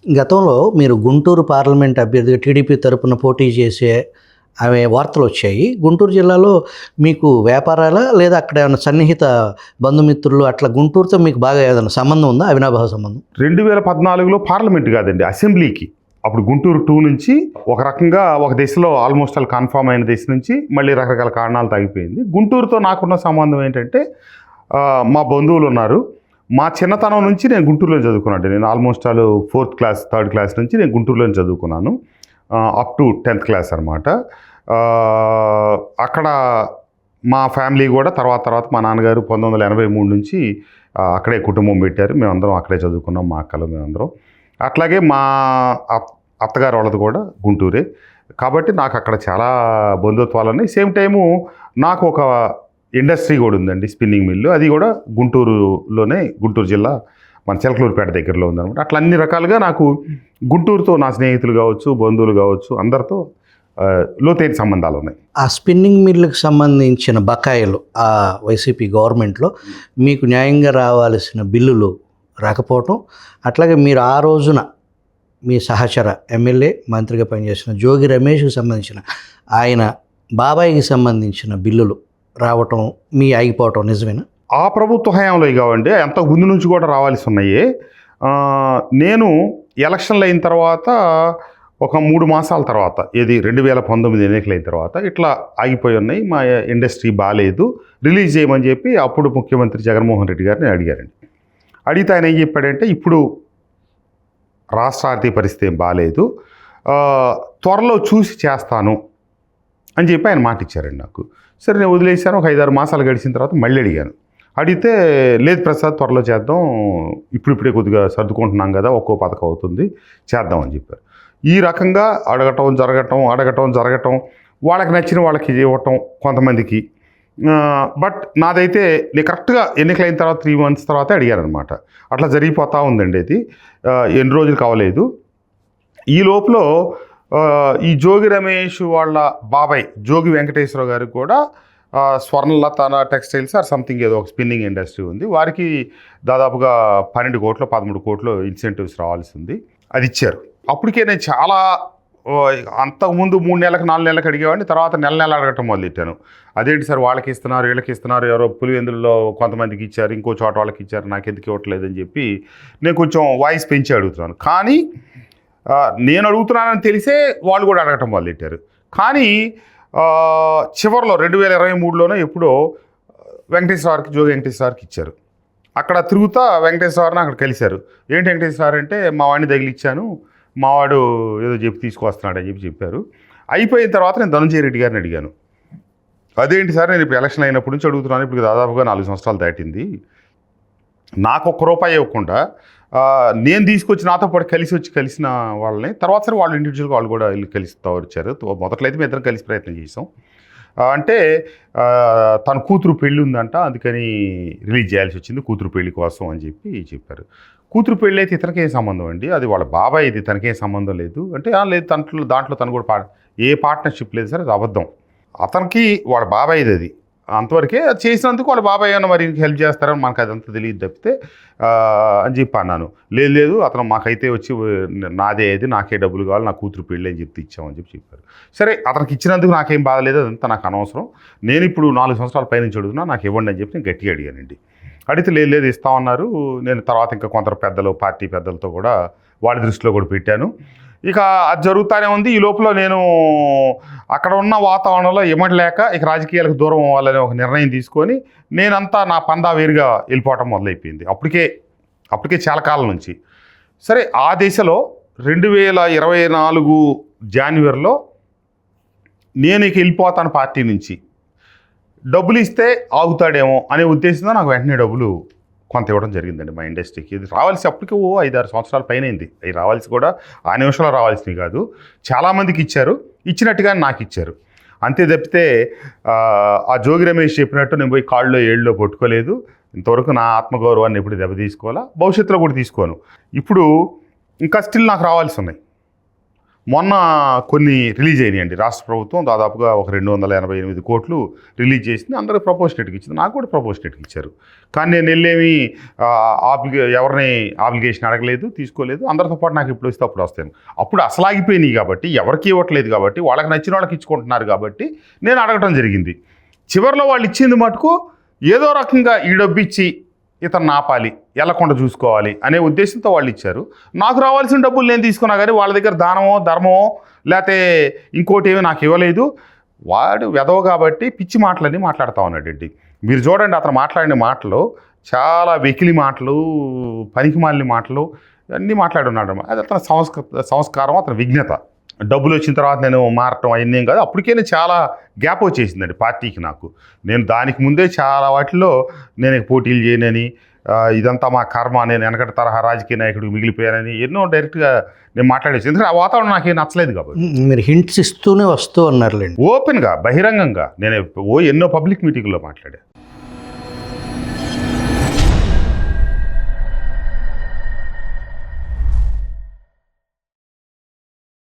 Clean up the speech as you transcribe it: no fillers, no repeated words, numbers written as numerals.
గతంలో మీరు గుంటూరు పార్లమెంట్ అభ్యర్థిగా టీడీపీ తరపున పోటీ చేసే అవి వార్తలు వచ్చాయి. గుంటూరు జిల్లాలో మీకు వ్యాపారాలా లేదా అక్కడ ఏమైనా సన్నిహిత బంధుమిత్రులు అట్లా గుంటూరుతో మీకు బాగా ఏదైనా సంబంధం ఉందా? అవినాభావ సంబంధం. 2014లో పార్లమెంట్ కాదండి, అసెంబ్లీకి. అప్పుడు గుంటూరు 2 నుంచి ఒక రకంగా ఒక దశలో ఆల్మోస్ట్ ఆల్ కన్ఫామ్ అయిన దశ నుంచి మళ్ళీ రకరకాల కారణాలు తగ్గిపోయింది. గుంటూరుతో నాకున్న సంబంధం ఏంటంటే మా బంధువులు ఉన్నారు. మా చిన్నతనం నుంచి నేను గుంటూరులో చదువుకున్నాను. నేను almost all 4th class 3rd class నుంచి నేను గుంటూరులో చదువుకున్నాను, అప్ టు 10th క్లాస్ అనమాట. అక్కడ మా ఫ్యామిలీ కూడా తర్వాత మా నాన్నగారు 1983 నుంచి అక్కడే కుటుంబం పెట్టారు. మేమందరం అక్కడే చదువుకున్నాం, మా అక్కలు మేమందరం. అట్లాగే మా అత్తగారు వాళ్ళది కూడా గుంటూరే. కాబట్టి నాకు అక్కడ చాలా బంధుత్వాలు ఉన్నాయి. సేమ్ టైము నాకు ఒక ఇండస్ట్రీ కూడా ఉందండి, స్పిన్నింగ్ మిల్లు. అది కూడా గుంటూరులోనే, గుంటూరు జిల్లా మన చిలకలూరుపేట దగ్గరలో ఉందన్నమాట. అట్లా అన్ని రకాలుగా నాకు గుంటూరుతో నా స్నేహితులు కావచ్చు, బంధువులు కావచ్చు, అందరితో లోతైన సంబంధాలు ఉన్నాయి. ఆ స్పిన్నింగ్ మిల్లుకి సంబంధించిన బకాయిలు ఆ వైసీపీ గవర్నమెంట్లో మీకు న్యాయంగా రావాల్సిన బిల్లులు రాకపోవటం, అట్లాగే మీరు ఆ రోజున మీ సహచర ఎమ్మెల్యే మంత్రిగా పనిచేసిన జోగి రమేష్కి సంబంధించిన ఆయన బాబాయికి సంబంధించిన బిల్లులు రావటం, మీ ఆగిపోవటం నిజమేనా? ఆ ప్రభుత్వ హయాంలో కావండి, అంతకు ముందు నుంచి కూడా రావాల్సి ఉన్నాయి. నేను ఎలక్షన్లు అయిన తర్వాత ఒక 3 మాసాల తర్వాత, ఇది 2019 ఎన్నికలైన తర్వాత ఇట్లా ఆగిపోయి ఉన్నాయి. మా ఇండస్ట్రీ బాగాలేదు, రిలీజ్ చేయమని చెప్పి అప్పుడు ముఖ్యమంత్రి జగన్మోహన్ రెడ్డి గారిని అడిగారండి. అడిగితే ఆయన ఏం చెప్పాడంటే, ఇప్పుడు రాష్ట్ర ఆర్థిక పరిస్థితి ఏం బాగాలేదు, త్వరలో చూసి చేస్తాను అని చెప్పి ఆయన మాట ఇచ్చారండి నాకు. సరే నేను వదిలేసాను. ఒక 5-6 మాసాలు గడిచిన తర్వాత మళ్ళీ అడిగాను. అడిగితే లేదు ప్రసాద్, త్వరలో చేద్దాం, ఇప్పుడిప్పుడే కొద్దిగా సర్దుకుంటున్నాం కదా, ఒక్కో పథకం అవుతుంది, చేద్దాం అని చెప్పారు. ఈ రకంగా అడగటం జరగటం, వాళ్ళకి నచ్చిన వాళ్ళకి ఇవ్వటం కొంతమందికి. బట్ నాదైతే నేను కరెక్ట్గా ఎన్నికలైన తర్వాత 3 మంత్స్ తర్వాత అడిగారనమాట. అట్లా జరిగిపోతూ ఉందండి. అది ఎన్ని రోజులు కావలేదు. ఈ లోపల ఈ జోగి రమేష్ వాళ్ళ బాబాయ్ జోగి వెంకటేశ్వరరావు గారికి కూడా స్వర్ణలత టెక్స్టైల్స్ ఆర్ సంథింగ్ ఏదో ఒక స్పిన్నింగ్ ఇండస్ట్రీ ఉంది. వారికి దాదాపుగా 12 కోట్లు 13 కోట్లు ఇన్సెంటివ్స్ రావాల్సి ఉంది. అది ఇచ్చారు. అప్పటికే నేను చాలా అంతకుముందు 3 నెలలకు 4 నెలలకు అడిగేవాడిని. తర్వాత నెల అడగటం మొదలెట్టాను. అదేంటి సార్, వాళ్ళకి ఇస్తున్నారు, వీళ్ళకి ఇస్తున్నారు, ఎవరో పులివెందులలో కొంతమందికి ఇచ్చారు, ఇంకో చోట వాళ్ళకి ఇచ్చారు, నాకు ఎందుకు ఇవ్వట్లేదని చెప్పి నేను కొంచెం వాయిస్ పెంచి అడుగుతున్నాను. కానీ నేను అడుగుతున్నానని తెలిసే వాళ్ళు కూడా అడగటం మొదలెట్టారు. కానీ చివరిలో 2023లోనే ఎప్పుడో జోగి వెంకటేశ్వరకి ఇచ్చారు. అక్కడ తిరుగుతా వెంకటేశ్వరని అక్కడ కలిశారు. ఏంటి వెంకటేశ్వర అంటే, మా వాడిని తగిలిచ్చాను, మావాడు ఏదో చెప్పి తీసుకొస్తున్నాడు అని చెప్పారు. అయిపోయిన తర్వాత నేను ధనంజయ రెడ్డి గారిని అడిగాను, అదేంటి సార్, నేను ఇప్పుడు ఎలక్షన్ అయినప్పటి నుంచి అడుగుతున్నాను, ఇప్పుడు దాదాపుగా 4 సంవత్సరాలు దాటింది, నాకు ₹1 ఇవ్వకుండా నేను తీసుకొచ్చి నాతో పాటు కలిసిన వాళ్ళని తర్వాత సరే వాళ్ళు ఇండివిజువల్గా వాళ్ళు కూడా వెళ్ళి కలుస్తూ వచ్చారు. మొదట్లో అయితే మేము ఇద్దరం కలిసి ప్రయత్నం చేసాం. అంటే తన కూతురు పెళ్ళి ఉందంట, అందుకని రిలీజ్ చేయాల్సి వచ్చింది కూతురు పెళ్లి కోసం అని చెప్పారు. కూతురు పెళ్ళి అయితే ఇతనికేం సంబంధం అండి, అది వాళ్ళ బాబాయ్, ఇది తనకేం సంబంధం లేదు అంటే, లేదు దాంట్లో తను కూడా ఏ పార్ట్నర్షిప్ లేదు సార్, అది అబద్ధం, అతనికి వాళ్ళ బాబాయ్ది అది, అంతవరకే అది చేసినందుకు వాళ్ళ బాబాయ్ ఏమన్నా మరి హెల్ప్ చేస్తారని మనకు అదంతా తెలియదు తప్పితే అని చెప్పి అన్నాను. లేదు అతను మాకైతే వచ్చి నాదే, అది నాకే డబ్బులు కావాలి, నా కూతురు పెళ్ళి అని చెప్పి ఇచ్చామని చెప్పారు. సరే అతనికి ఇచ్చినందుకు నాకేం బాధ లేదు, అదంతా నాకు అనవసరం, నేను ఇప్పుడు 4 సంవత్సరాల పైనుంచి అడుగుతున్నా, నాకు ఇవ్వండి అని చెప్పి నేను గట్టిగా అడిగానండి. అడిగితే లేదు ఇస్తామన్నారు. నేను తర్వాత ఇంకా కొందరు పెద్దలు, పార్టీ పెద్దలతో కూడా వాళ్ళ దృష్టిలో కూడా పెట్టాను. ఇక అది జరుగుతూనే ఉంది. ఈ లోపల నేను అక్కడ ఉన్న వాతావరణంలో ఇమడలేక ఇక రాజకీయాలకు దూరం అవ్వాలని ఒక నిర్ణయం తీసుకొని నేనంతా నా పందా వేరుగా వెళ్ళిపోవటం మొదలైపోయింది. అప్పటికే చాలా కాలం నుంచి. సరే ఆ దిశలో 2024 జనవరిలో నేను ఇక వెళ్ళిపోతాను పార్టీ నుంచి, డబ్బులు ఇస్తే ఆగుతాడేమో అనే ఉద్దేశంతో నాకు వెంటనే డబ్బులు కొంత ఇవ్వడం జరిగిందండి మా ఇండస్ట్రీకి. ఇది రావాల్సి అప్పటికి 5-6 సంవత్సరాల పైన అయింది. అవి రావాల్సి కూడా ఆ నిమిషంలో రావాల్సినవి కాదు, చాలామందికి ఇచ్చారు, ఇచ్చినట్టుగా నాకు ఇచ్చారు అంతే తప్పితే ఆ జోగి రమేష్ చెప్పినట్టు నేను పోయి కాళ్ళలో ఏళ్ళలో పట్టుకోలేదు. ఇంతవరకు నా ఆత్మగౌరవాన్ని ఎప్పుడు దెబ్బ తీసుకోవాలా, భవిష్యత్తులో కూడా తీసుకోను. ఇప్పుడు ఇంకా స్టిల్ నాకు రావాల్సి ఉన్నాయి. మొన్న కొన్ని రిలీజ్ అయినాయండి. రాష్ట్ర ప్రభుత్వం దాదాపుగా ఒక 288 కోట్లు రిలీజ్ చేసింది. అందరికి ప్రపోజేట్కి ఇచ్చింది, నాకు కూడా ప్రపోజేట్కి ఇచ్చారు. కానీ నేను వెళ్ళేమి ఎవరిని ఆబ్లిగేషన్ అడగలేదు, తీసుకోలేదు. అందరితో పాటు నాకు ఎప్పుడు వస్తే అప్పుడు వస్తాను. అప్పుడు అసలు ఆగిపోయినాయి కాబట్టి, ఎవరికి ఇవ్వట్లేదు కాబట్టి, వాళ్ళకి నచ్చిన వాళ్ళకి ఇచ్చుకుంటున్నారు కాబట్టి నేను అడగటం జరిగింది. చివరిలో వాళ్ళు ఇచ్చింది మటుకు ఏదో రకంగా ఈ డబ్బు ఇచ్చి ఇతను ఆపాలి, వెళ్ళకుండా చూసుకోవాలి అనే ఉద్దేశంతో వాళ్ళు ఇచ్చారు. నాకు రావాల్సిన డబ్బులు నేను తీసుకున్నా కానీ వాళ్ళ దగ్గర దానమో ధర్మమో లేకపోతే ఇంకోటి ఏమీ నాకు ఇవ్వలేదు. వాడు వెదవ కాబట్టి పిచ్చి మాటలన్నీ మాట్లాడుతూ ఉన్నాడండి. మీరు చూడండి, అతను మాట్లాడిన మాటలు చాలా వెకిలి మాటలు, పనికిమాలిన మాటలు అన్నీ మాట్లాడున్నాడు. అది అతని సంస్కారం, అతని విజ్ఞత. డబ్బులు వచ్చిన తర్వాత నేను మారటం అవన్నీ కాదు. అప్పటికే నేను చాలా గ్యాప్ వచ్చేసిందండి పార్టీకి నాకు. నేను దానికి ముందే చాలా వాటిలో నేను పోటీలు చేయనని, ఇదంతా మా కర్మ, నేను వెనకటి తరహా రాజకీయ నాయకుడికి మిగిలిపోయానని ఎన్నో డైరెక్ట్గా నేను మాట్లాడేసి. ఎందుకంటే ఆ వాతావరణం నాకేం నచ్చలేదు కాబట్టి. మీరు హింట్స్ ఇస్తూనే వస్తూ ఉన్నారులేండి. ఓపెన్గా, బహిరంగంగా నేను ఎన్నో పబ్లిక్ మీటింగ్లో మాట్లాడాను.